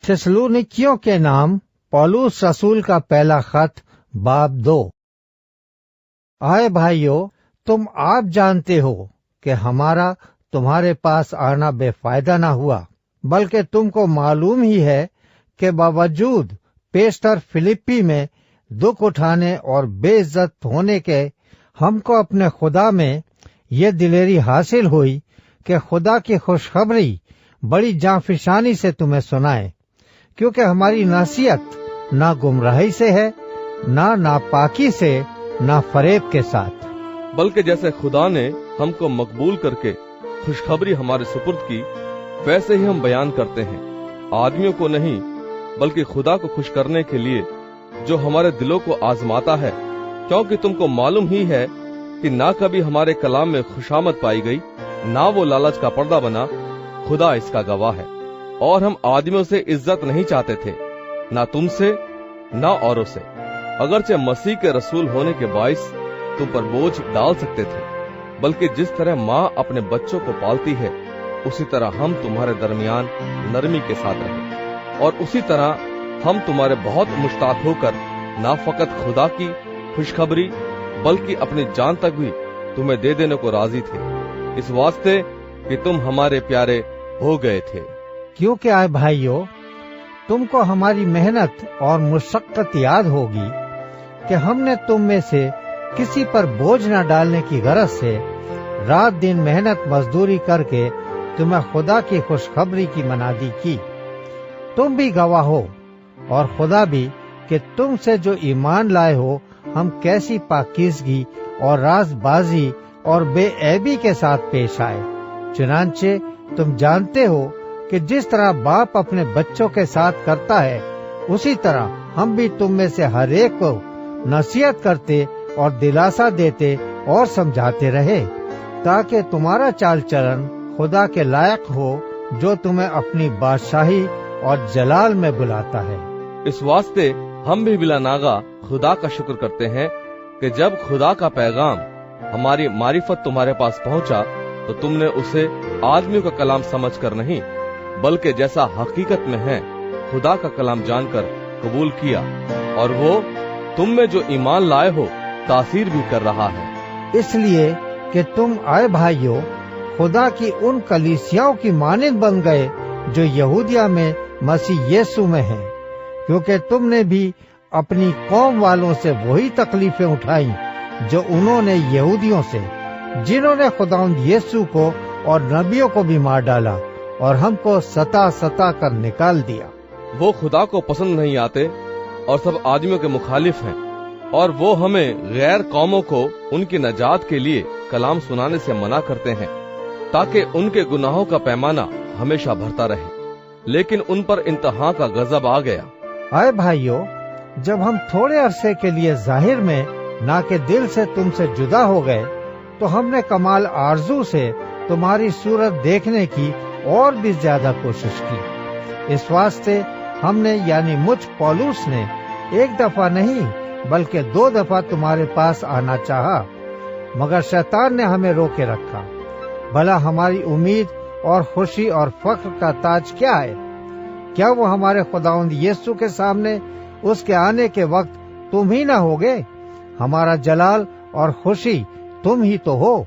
थिस्सलुनीकियों के नाम पौलुस रसूल का पहला खत बाब 2। आए भाइयों, तुम आप जानते हो कि हमारा तुम्हारे पास आना बेफायदा न हुआ, बल्कि तुमको मालूम ही है कि बावजूद पेशतर फिलिप्पी में दुख उठाने और बेइज्जत होने के हमको अपने खुदा में ये दिलेरी हासिल हुई कि खुदा की खुशखबरी बड़ी जांफिशानी से तुम्हें सुनाए, क्योंकि हमारी नसीहत ना गुमराही से है, ना नापाकी से, ना फरेब के साथ, बल्कि जैसे खुदा ने हमको मकबूल करके खुशखबरी हमारे सुपुर्द की, वैसे ही हम बयान करते हैं, आदमियों को नहीं बल्कि खुदा को खुश करने के लिए जो हमारे दिलों को आजमाता है, क्योंकि तुमको मालूम ही है कि ना कभी हमारे कलाम में खुशामद पाई गई, ना वो लालच का पर्दा बना, खुदा इसका गवाह है। और हम आदमियों से इज्जत नहीं चाहते थे, ना तुमसे ना औरों से, अगरचे मसीह के रसूल होने के बाइस तुम पर बोझ डाल सकते थे, बल्कि जिस तरह माँ अपने बच्चों को पालती है, उसी तरह हम तुम्हारे दरमियान नरमी के साथ रहे। और उसी तरह हम तुम्हारे बहुत मुश्ताक होकर ना फकत खुदा की खुशखबरी बल्कि अपनी जान तक भी तुम्हें दे देने को राजी थे, इस वास्ते कि तुम हमारे प्यारे हो गए थे। क्योंकि आए भाइयों, तुमको हमारी मेहनत और मुशक्कत याद होगी कि हमने तुम में से किसी पर बोझ न डालने की गरज से रात दिन मेहनत मजदूरी करके तुम्हें खुदा की खुशखबरी की मनादी की। तुम भी गवाह हो और खुदा भी कि तुम से जो ईमान लाए हो हम कैसी पाकीज़गी और राजबाजी और बेऐबी के साथ पेश आए। चुनांचे तुम जानते हो कि जिस तरह बाप अपने बच्चों के साथ करता है, उसी तरह हम भी तुम में से हर एक को नसीहत करते और दिलासा देते और समझाते रहे, ताकि तुम्हारा चाल चलन खुदा के लायक हो, जो तुम्हें अपनी बादशाही और जलाल में बुलाता है। इस वास्ते हम भी बिला नागा खुदा का शुक्र करते हैं कि जब खुदा का पैगाम हमारी मारिफत तुम्हारे पास पहुंचा, तो तुमने उसे आदमियों का कलाम समझकर नहीं, बल्कि जैसा हकीकत में है खुदा का कलाम जानकर कबूल किया, और वो तुम में जो ईमान लाए हो तासीर भी कर रहा है। इसलिए कि तुम आए भाइयों खुदा की उन कलीसियाओं की मानंद बन गए जो यहूदिया में मसीह यीशु में हैं, क्योंकि तुमने भी अपनी कौम वालों से वही तकलीफें उठाई जो उन्होंने यहूदियों से, जिन्होंने खुदावंद यीशु को और नबियों को भी मार डाला और हमको सता सता कर निकाल दिया। वो खुदा को पसंद नहीं आते और सब आदमियों के मुखालिफ हैं, और वो हमें गैर कौमों को उनकी नजात के लिए कलाम सुनाने से मना करते हैं, ताकि उनके गुनाहों का पैमाना हमेशा भरता रहे। लेकिन उन पर इंतहा का गजब आ गया। आए भाइयों, जब हम थोड़े अरसे के लिए जाहिर में ना के दिल से तुमसे जुदा हो गए, तो हमने कमाल आरजू से तुम्हारी सूरत देखने की और भी ज्यादा कोशिश की। इस वास्ते हमने यानी मुझ पौलुस ने एक दफा नहीं बल्कि 2 दफा तुम्हारे पास आना चाहा, मगर शैतान ने हमें रोके रखा। भला हमारी उम्मीद और खुशी और फख्र का ताज क्या है? क्या वो हमारे खुदावंद यीशु के सामने उसके आने के वक्त तुम ही ना होगे? हमारा जलाल और खुशी तुम ही तो हो।